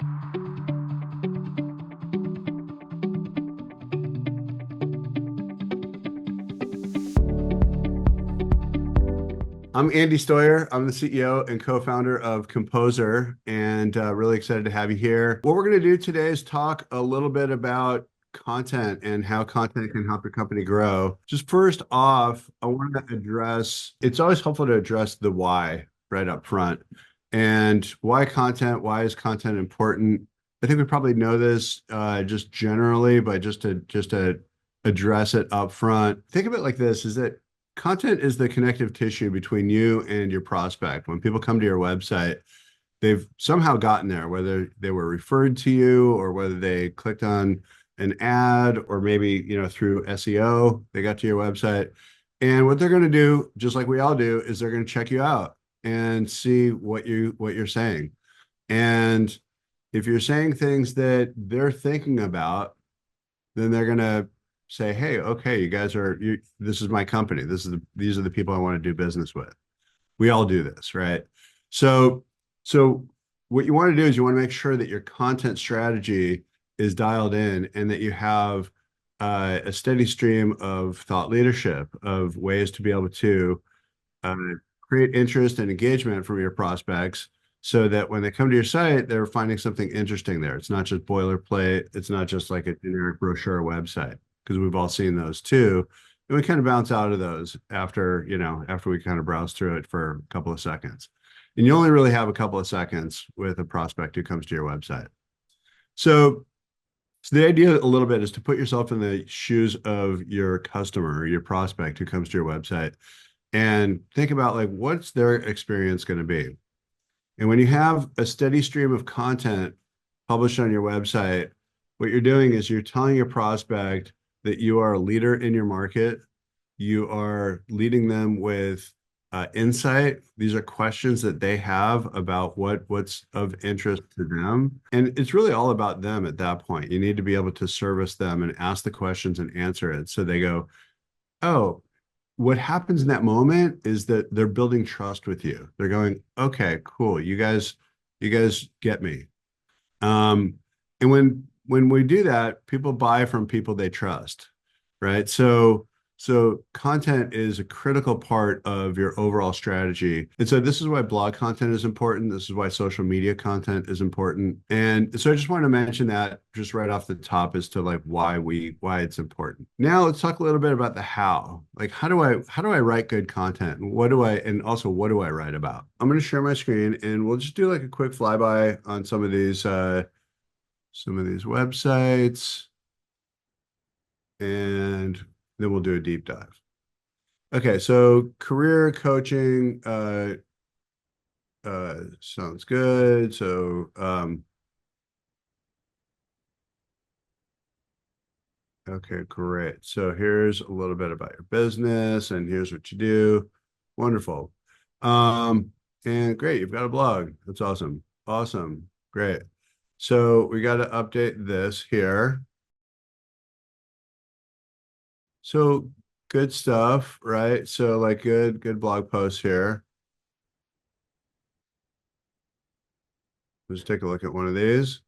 I'm Andy Steuer. I'm the CEO and co-founder of Composer, and really excited to have you here. What we're going to do today is talk a little bit about content and how content can help your company grow. Just first off, I want to address, it's always helpful to address the why right up front. And why content? Why is content important? I think we probably know this just generally, but just to address it up front, think of it like this: is that content is the connective tissue between you and your prospect. When people come to your website, they've somehow gotten there, whether they were referred to you or whether they clicked on an ad or maybe, through SEO, they got to your website. And what they're going to do, just like we all do, is they're going to check you out and see what you're saying. And if you're saying things that they're thinking about, then they're going to say, hey, okay, this is my company. These are the people I want to do business with. We all do this, right? So what you want to do is you want to make sure that your content strategy is dialed in and that you have a steady stream of thought leadership, of ways to be able to uh, create interest and engagement from your prospects so that when they come to your site, they're finding something interesting there. It's not just boilerplate. It's not just like a generic brochure website, because we've all seen those too. And we kind of bounce out of those after we kind of browse through it for a couple of seconds. And you only really have a couple of seconds with a prospect who comes to your website. So the idea a little bit is to put yourself in the shoes of your customer or your prospect who comes to your website and think about, like, what's their experience going to be? And when you have a steady stream of content published on your website, what you're doing is you're telling your prospect that you are a leader in your market. You are leading them with insight. These are questions that they have about what's of interest to them. And it's really all about them at that point. You need to be able to service them and ask the questions and answer it. So they go, oh, what happens in that moment is that they're building trust with you. They're going, okay, cool. You guys get me. And when we do that, people buy from people they trust, right? So content is a critical part of your overall strategy. And so this is why blog content is important. This is why social media content is important. And so I just want to mention that just right off the top as to like why it's important. Now let's talk a little bit about the how. Like how do I write good content? And what do I write about? I'm going to share my screen and we'll just do like a quick flyby on some of these websites, and then we'll do a deep dive. Okay, so career coaching sounds good. So okay, great. So here's a little bit about your business, and here's what you do. Wonderful. Um, and great, you've got a blog. That's awesome. Awesome. Great. So we got to update this here. So good stuff, right? So like good blog posts here. Let's take a look at one of these.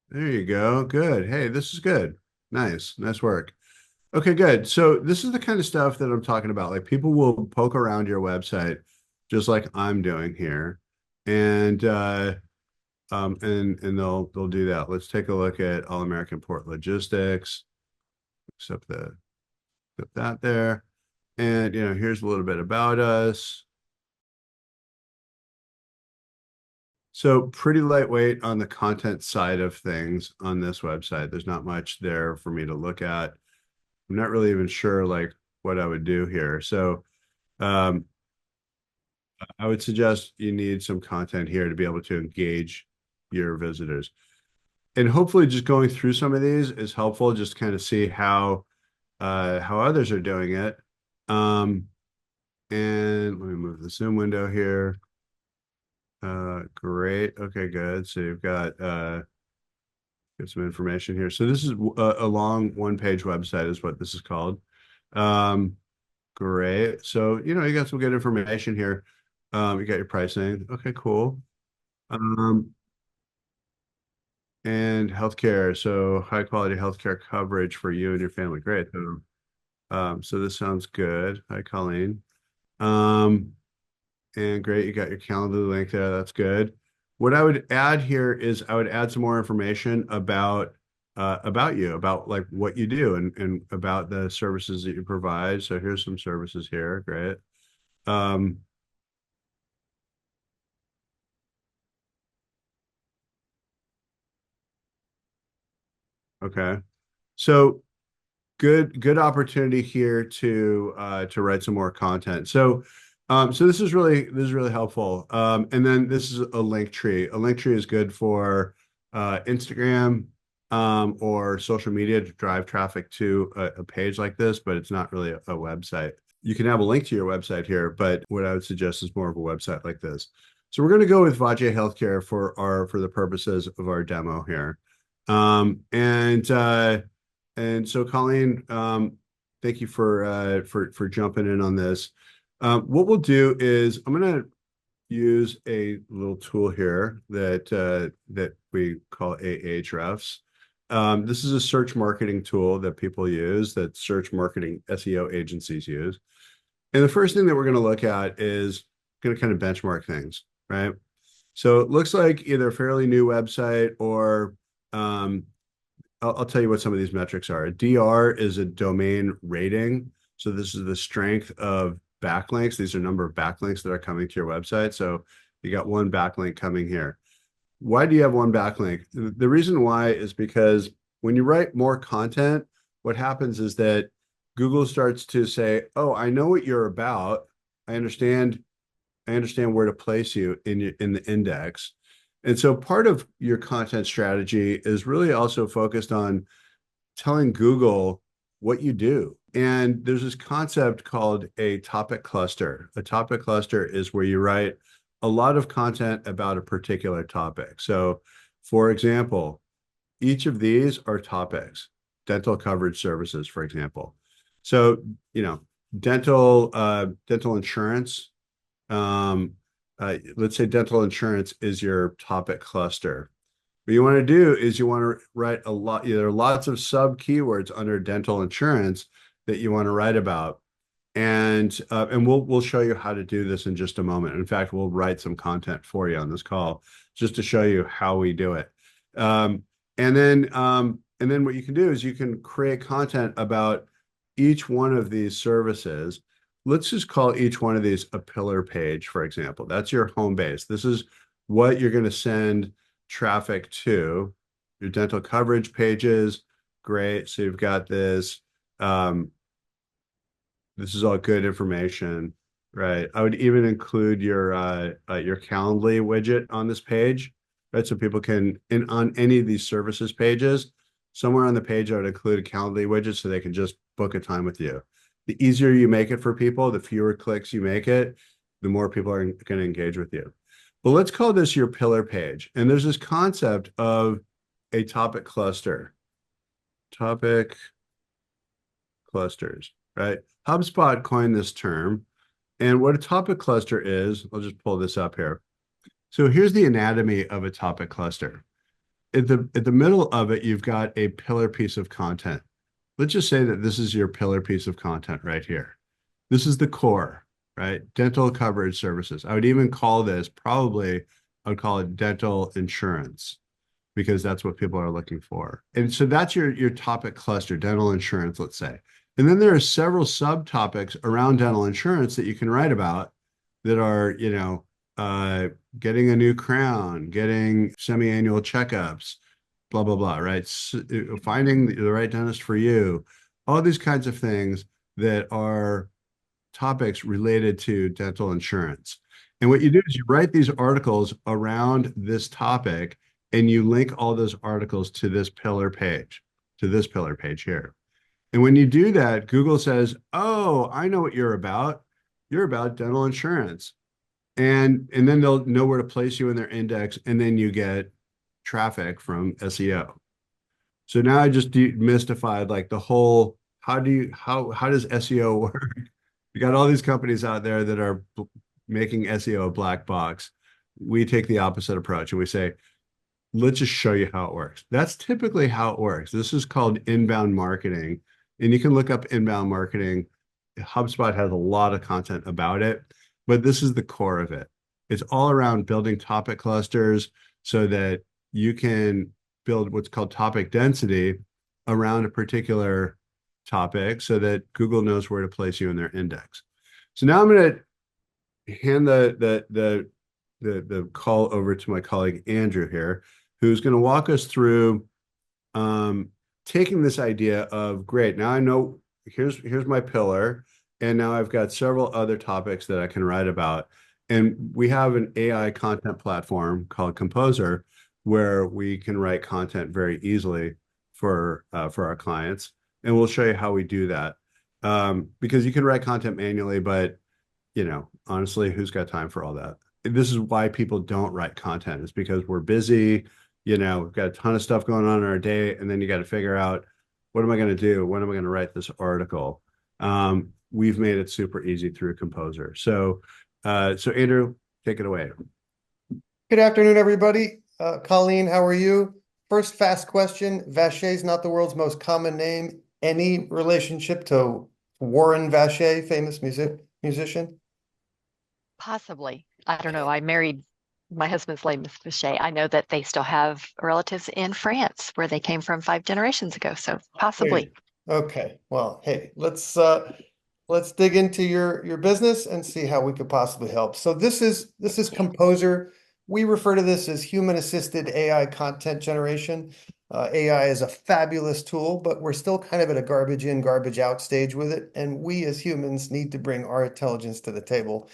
There you go. Good. Hey, this is good. Nice work. Okay, good. So this is the kind of stuff that I'm talking about. Like, people will poke around your website just like I'm doing here. And they'll do that. Let's take a look at All American Port Logistics. Except that there. And here's a little bit about us. So pretty lightweight on the content side of things on this website. There's not much there for me to look at. I'm not really even sure like what I would do here. So um, I would suggest you need some content here to be able to engage your visitors. And hopefully just going through some of these is helpful, just to kind of see how others are doing it. And let me move the Zoom window here. Great. Okay, good. So you've got get some information here. So this is a long one-page website is what this is called. Great. So, you got some good information here. You got your pricing. Okay, cool. Um, And healthcare. So high quality healthcare coverage for you and your family. Great. So this sounds good. Hi, Colleen. Um, and great, you got your calendar link there. That's good. What I would add here is I would add some more information about you, about like what you do and about the services that you provide. So here's some services here. Great. Um, okay. So good opportunity here to write some more content. So this is really helpful. And then this is a link tree. A link tree is good for Instagram or social media to drive traffic to a page like this, but it's not really a website. You can have a link to your website here, but what I would suggest is more of a website like this. So we're going to go with Vaje Healthcare for the purposes of our demo here. And so, Colleen, thank you for jumping in on this. What we'll do is I'm going to use a little tool here that we call Ahrefs. This is a search marketing tool that people use, that search marketing SEO agencies use. And the first thing that we're going to look at is going to kind of benchmark things, right? So it looks like either a fairly new website or um, I'll tell you what some of these metrics are. A DR is a domain rating. So this is the strength of backlinks. These are number of backlinks that are coming to your website. So you got one backlink coming here. Why do you have one backlink? The reason why is because when you write more content, what happens is that Google starts to say, "Oh, I know what you're about. I understand I understand where to place you in the index." And so part of your content strategy is really also focused on telling Google what you do. And there's this concept called a topic cluster. A topic cluster is where you write a lot of content about a particular topic. So, for example, each of these are topics, dental coverage services, for example. So, you know, dental insurance, um, let's say dental insurance is your topic cluster. What you want to do is you want to write a lot, there are lots of sub keywords under dental insurance that you want to write about. And we'll show you how to do this in just a moment. In fact, we'll write some content for you on this call just to show you how we do it. Um, and then what you can do is you can create content about each one of these services. Let's just call each one of these a pillar page, for example. That's your home base. This is what you're going to send traffic to. Your dental coverage pages. Great. So you've got this. This is all good information, right? I would even include your Calendly widget on this page, right? So people can on any of these services pages, somewhere on the page I would include a Calendly widget so they can just book a time with you. The easier you make it for people, the fewer clicks you make it, the more people are going to engage with you. But let's call this your pillar page. And there's this concept of a topic cluster. Topic clusters, right? HubSpot coined this term. And what a topic cluster is, I'll just pull this up here. So here's the anatomy of a topic cluster. At the middle of it, you've got a pillar piece of content. Let's just say that this is your pillar piece of content right here. This is the core, right? Dental coverage services. I would even call this probably, I would call it dental insurance because that's what people are looking for. And so that's your topic cluster, dental insurance, let's say. And then there are several subtopics around dental insurance that you can write about that are, uh, getting a new crown, getting semi-annual checkups, blah, blah, blah, right? Finding the right dentist for you, all these kinds of things that are topics related to dental insurance. And what you do is you write these articles around this topic and you link all those articles to this pillar page here. And when you do that, Google says, "Oh, I know what you're about. You're about dental insurance." And then they'll know where to place you in their index, and then you get traffic from SEO. So now I just demystified like the whole how does SEO work? You got all these companies out there that are making SEO a black box. We take the opposite approach and we say, let's just show you how it works. That's typically how it works. This is called inbound marketing. And you can look up inbound marketing. HubSpot has a lot of content about it, but this is the core of it. It's all around building topic clusters so that you can build what's called topic density around a particular topic so that Google knows where to place you in their index. So now I'm going to hand the call over to my colleague Andrew here, who's going to walk us through taking this idea of great. Now I know here's my pillar, and now I've got several other topics that I can write about. And we have an AI content platform called Composer, where we can write content very easily for our clients, and we'll show you how we do that. Because you can write content manually, but honestly, who's got time for all that? This is why people don't write content. It's because we're busy. We've got a ton of stuff going on in our day, and then you got to figure out, what am I going to do? When am I going to write this article? We've made it super easy through Composer. So Andrew, take it away. Good afternoon, everybody. Colleen, how are you? First fast question. Vacher is not the world's most common name. Any relationship to Warren Vacher, famous musician? Possibly. I don't know. I married my husband's name is Fichet. I know that they still have relatives in France where they came from 5 generations ago. So possibly. Okay. Well, hey, let's dig into your business and see how we could possibly help. So this is Composer. We refer to this as human-assisted AI content generation. AI is a fabulous tool, but we're still kind of at a garbage in, garbage out stage with it. And we as humans need to bring our intelligence to the table,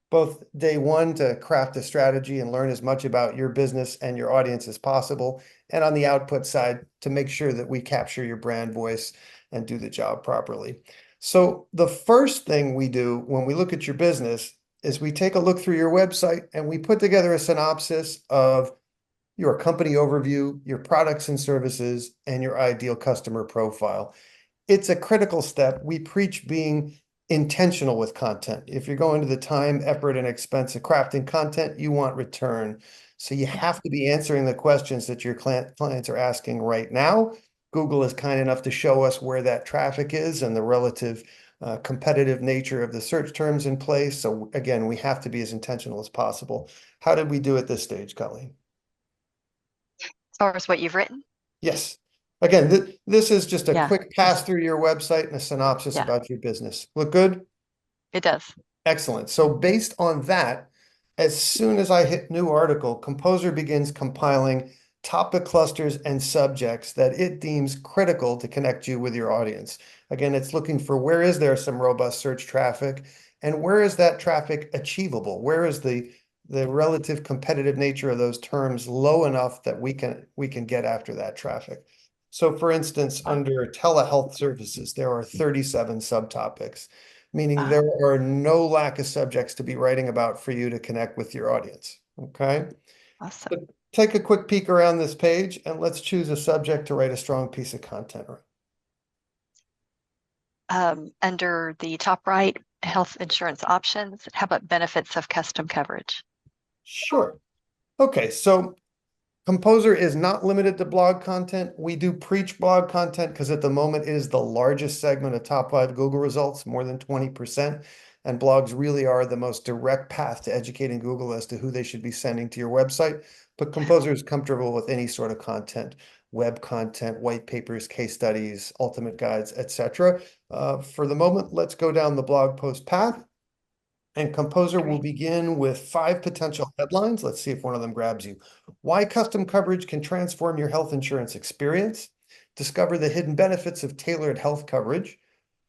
both day one to craft a strategy and learn as much about your business and your audience as possible, and on the output side to make sure that we capture your brand voice and do the job properly. So the first thing we do when we look at your business is we take a look through your website and we put together a synopsis of your company overview, your products and services, and your ideal customer profile. It's a critical step. We preach being intentional with content. If you're going to the time, effort, and expense of crafting content, you want return. So you have to be answering the questions that your clients are asking right now. Google is kind enough to show us where that traffic is and the relative competitive nature of the search terms in place. So again, we have to be as intentional as possible. How did we do at this stage, Colleen? As far as what you've written? Yes. Again, this is just a Yeah. quick pass through your website and a synopsis Yeah, about your business. Look good? it does. Excellent. So based on that, as soon as I hit new article, Composer begins compiling topic clusters and subjects that it deems critical to connect you with your audience. Again, it's looking for where is there some robust search traffic and where is that traffic achievable? Where is the relative competitive nature of those terms low enough that we can get after that traffic? So for instance, under telehealth services, there are 37 subtopics, meaning there are no lack of subjects to be writing about for you to connect with your audience. Okay. Awesome. So take a quick peek around this page and let's choose a subject to write a strong piece of content around. Under the top right, health insurance options, how about benefits of custom coverage? Sure. Okay. So Composer is not limited to blog content. We do preach blog content because at the moment it is the largest segment of top 5 Google results, more than 20%. And blogs really are the most direct path to educating Google as to who they should be sending to your website. But Composer is comfortable with any sort of content, web content, white papers, case studies, ultimate guides, etc. For the moment, let's go down the blog post path. And Composer will begin with 5 potential headlines. Let's see if one of them grabs you. Why custom coverage can transform your health insurance experience. Discover the hidden benefits of tailored health coverage.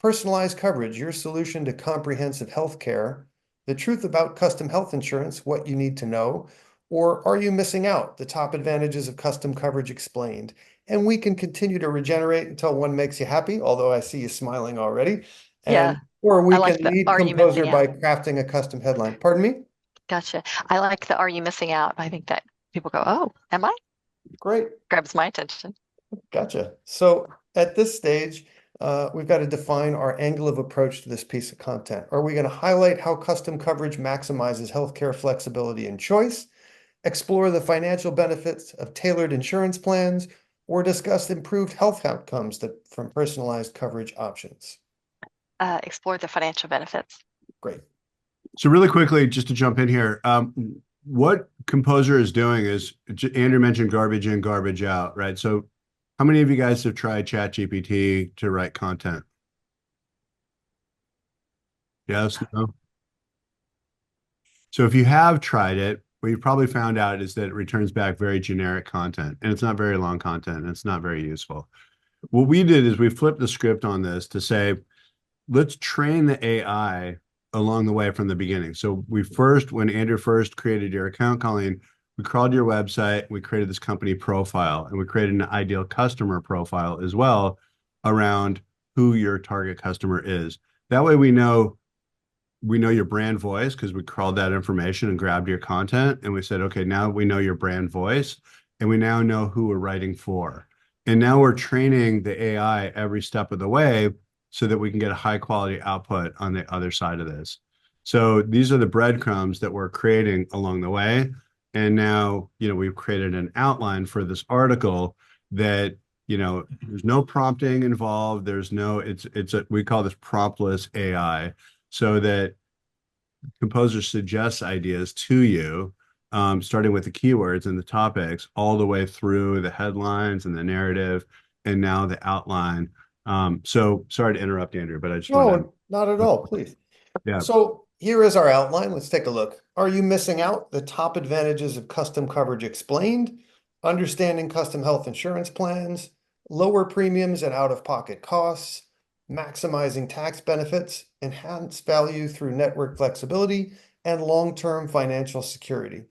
Personalized coverage, your solution to comprehensive health care. The truth about custom health insurance, what you need to know. Or are you missing out? The top advantages of custom coverage explained. And we can continue to regenerate until one makes you happy, although I see you smiling already. Yeah. Or we I like can the lead are you Composer missing by out? crafting a custom headline. Pardon me? Gotcha. I like the are you missing out? I think that people go, oh, am I? Great. Grabs my attention. Gotcha. So at this stage, we've got to define our angle of approach to this piece of content. Are we going to highlight how custom coverage maximizes healthcare flexibility and choice? explore the financial benefits of tailored insurance plans, or discuss improved health outcomes from personalized coverage options? Explore the financial benefits. Great. So really quickly, just to jump in here, what Composer is doing is, Andrew mentioned garbage in, garbage out, right? So how many of you guys have tried ChatGPT to write content? Yes, no? So if you have tried it, what you've probably found out is that it returns back very generic content, and it's not very long content, and it's not very useful. What we did is we flipped the script on this to say, let's train the AI along the way from the beginning. So when Andrew first created your account, Colleen, we crawled your website, we created this company profile, and we created an ideal customer profile as well around who your target customer is. That way we know your brand voice because we crawled that information and grabbed your content, and we said, okay, now we know your brand voice, and we now know who we're writing for. And now we're training the AI every step of the way so that we can get a high quality output on the other side of this. So these are the breadcrumbs that we're creating along the way. And now, we've created an outline for this article that, there's no prompting involved. We call this promptless AI, so that Composer suggests ideas to you, starting with the keywords and the topics, all the way through the headlines and the narrative, and now the outline. So sorry to interrupt, Andrew, but I just wanted No, not at all, please. Yeah. So here is our outline. Let's take a look. Are you missing out? The top advantages of custom coverage explained, understanding custom health insurance plans, lower premiums and out-of-pocket costs, maximizing tax benefits, enhanced value through network flexibility, and long-term financial security.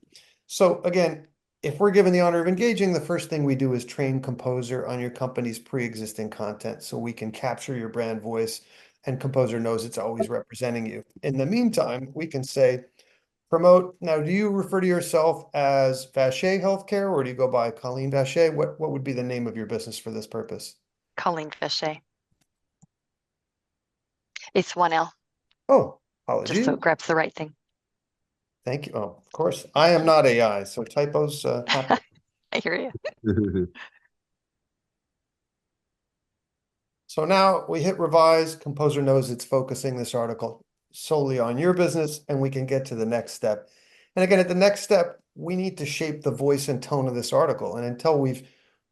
So again, if we're given the honor of engaging, the first thing we do is train Composer on your company's pre-existing content so we can capture your brand voice and Composer knows it's always representing you. In the meantime, we can say, promote. Now, do you refer to yourself as Vacher Healthcare or do you go by Colleen Vacher? What would be the name of your business for this purpose? Colleen Vacher. It's one L. Oh, Just so apologies. it grabs the right thing. Thank you. Oh, of course. I am not AI, so typos happen. I hear you. So now we hit revise. Composer knows it's focusing this article solely on your business, and we can get to the next step. And again, at the next step, we need to shape the voice and tone of this article. And until we've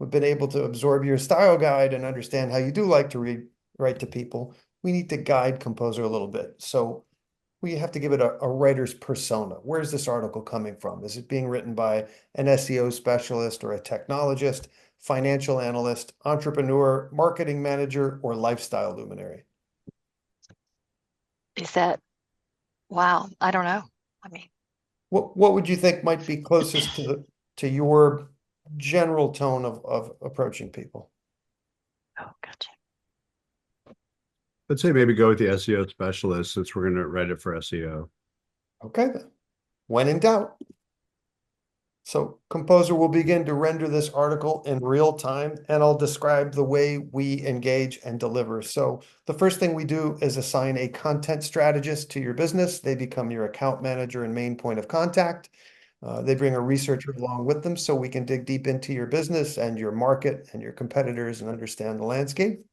been able to absorb your style guide and understand how you do like to write to people, we need to guide Composer a little bit. So we have to give it a writer's persona. Where's this article coming from? Is it being written by an SEO specialist or a technologist, financial analyst, entrepreneur, marketing manager, or lifestyle luminary? Is that, wow, I don't know. I mean, what would you think might be closest to your general tone of approaching people? oh, gotcha. Let's say maybe go with the SEO specialist since we're going to write it for SEO. Okay, then. When in doubt. So Composer will begin to render this article in real time, and I'll describe the way we engage and deliver. So the first thing we do is assign a content strategist to your business. They become your account manager and main point of contact. They bring a researcher along with them so we can dig deep into your business and your market and your competitors and understand the landscape.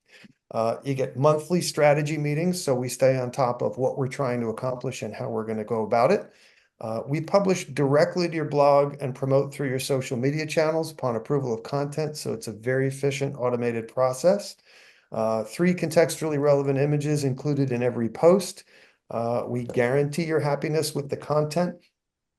You get monthly strategy meetings, so we stay on top of what we're trying to accomplish and how we're going to go about it. We publish directly to your blog and promote through your social media channels upon approval of content, so it's a very efficient automated process. 3 contextually relevant images included in every post. We guarantee your happiness with the content.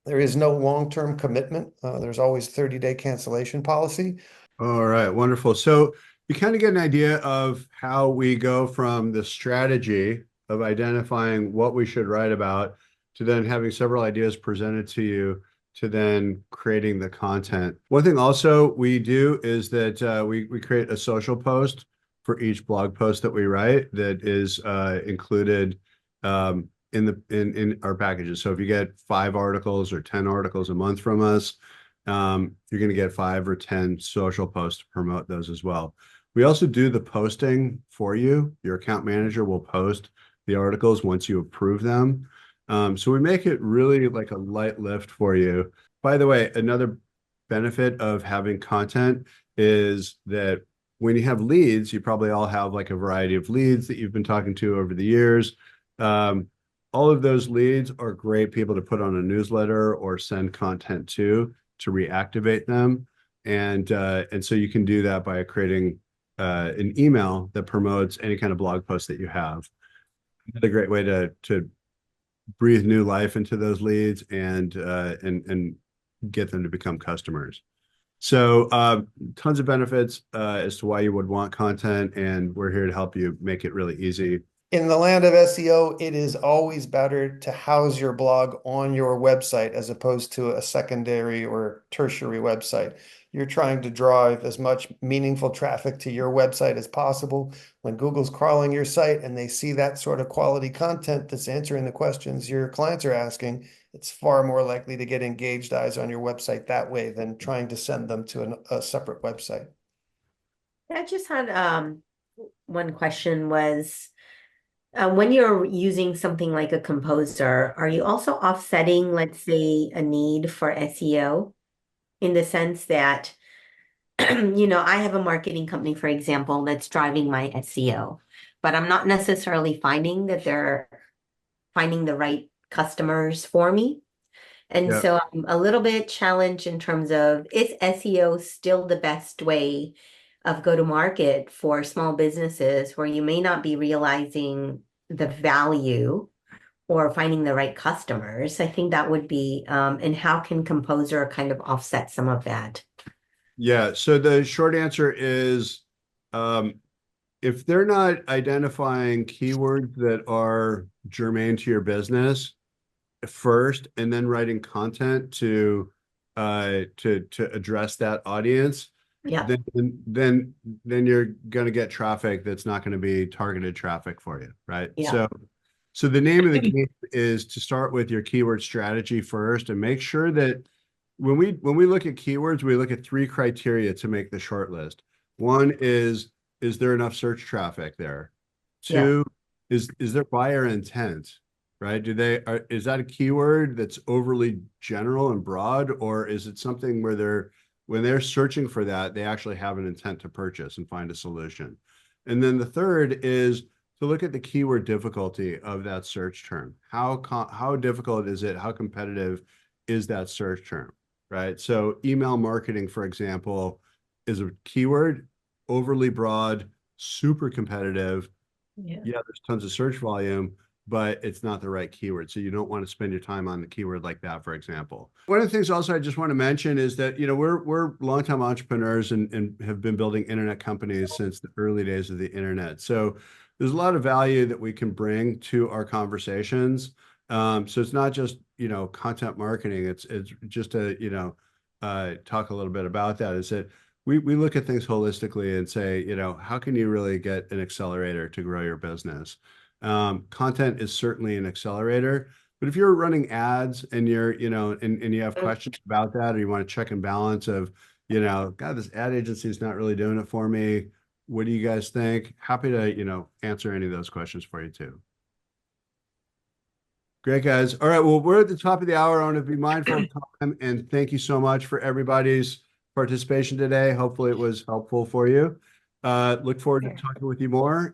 There is no long-term commitment. There's always 30-day cancellation policy. All right, wonderful. So you kind of get an idea of how we go from the strategy of identifying what we should write about to then having several ideas presented to you to then creating the content. One thing also we do is that we create a social post for each blog post that we write that is included in our packages. So if you get 5 articles or 10 articles a month from us, you're going to get 5 or 10 social posts to promote those as well. We also do the posting for you. Your account manager will post the articles once you approve them. So we make it really like a light lift for you. by the way, another benefit of having content is that when you have leads, you probably all have like a variety of leads that you've been talking to over the years. All of those leads are great people to put on a newsletter or send content to reactivate them. And so you can do that by creating an email that promotes any kind of blog post that you have. Another great way to breathe new life into those leads and get them to become customers. So tons of benefits as to why you would want content, and we're here to help you make it really easy. In the land of SEO, it is always better to house your blog on your website as opposed to a secondary or tertiary website. You're trying to drive as much meaningful traffic to your website as possible. When Google's crawling your site and they see that sort of quality content that's answering the questions your clients are asking, it's far more likely to get engaged eyes on your website that way than trying to send them to a separate website. I just had one question was, when you're using something like a composer, are you also offsetting, let's say, a need for SEO in the sense that, I have a marketing company, for example, that's driving my SEO, but I'm not necessarily finding that they're finding the right customers for me. And Yeah. so I'm a little bit challenged in terms of, is SEO still the best way of go-to-market for small businesses where you may not be realizing the value or finding the right customers? I think that would be, and how can Composer kind of offset some of that? Yeah. So the short answer is, if they're not identifying keywords that are germane to your business first, and then writing content to address that audience, Yeah. then you're going to get traffic that's not going to be targeted traffic for you, right? Yeah. So the name of the game is to start with your keyword strategy first, and make sure that when we look at keywords, we look at 3 criteria to make the short list. One is there enough search traffic there? Yeah. 2, is there buyer intent, right? Is that a keyword that's overly general and broad, or is it something where when they're searching for that, they actually have an intent to purchase and find a solution? And then the third is to look at the keyword difficulty of that search term. How difficult is it? How competitive is that search term, right? So email marketing, for example, is a keyword, overly broad, super competitive. Yeah. Yeah, there's tons of search volume, but it's not the right keyword. So you don't want to spend your time on the keyword like that, for example. One of the things also I just want to mention is that, we're longtime entrepreneurs and have been building internet companies since the early days of the internet. So there's a lot of value that we can bring to our conversations. So it's not just, content marketing. It's just to, talk a little bit about that, is that we look at things holistically and say, how can you really get an accelerator to grow your business? Content is certainly an accelerator, but if you're running ads and you're, and you have questions about that, or you want to check and balance of, God, this ad agency is not really doing it for me. What do you guys think? Happy to, answer any of those questions for you too. Great, guys. All right. Well, we're at the top of the hour. I want to be mindful of time, and thank you so much for everybody's participation today. Hopefully it was helpful for you. Look forward to talking with you more.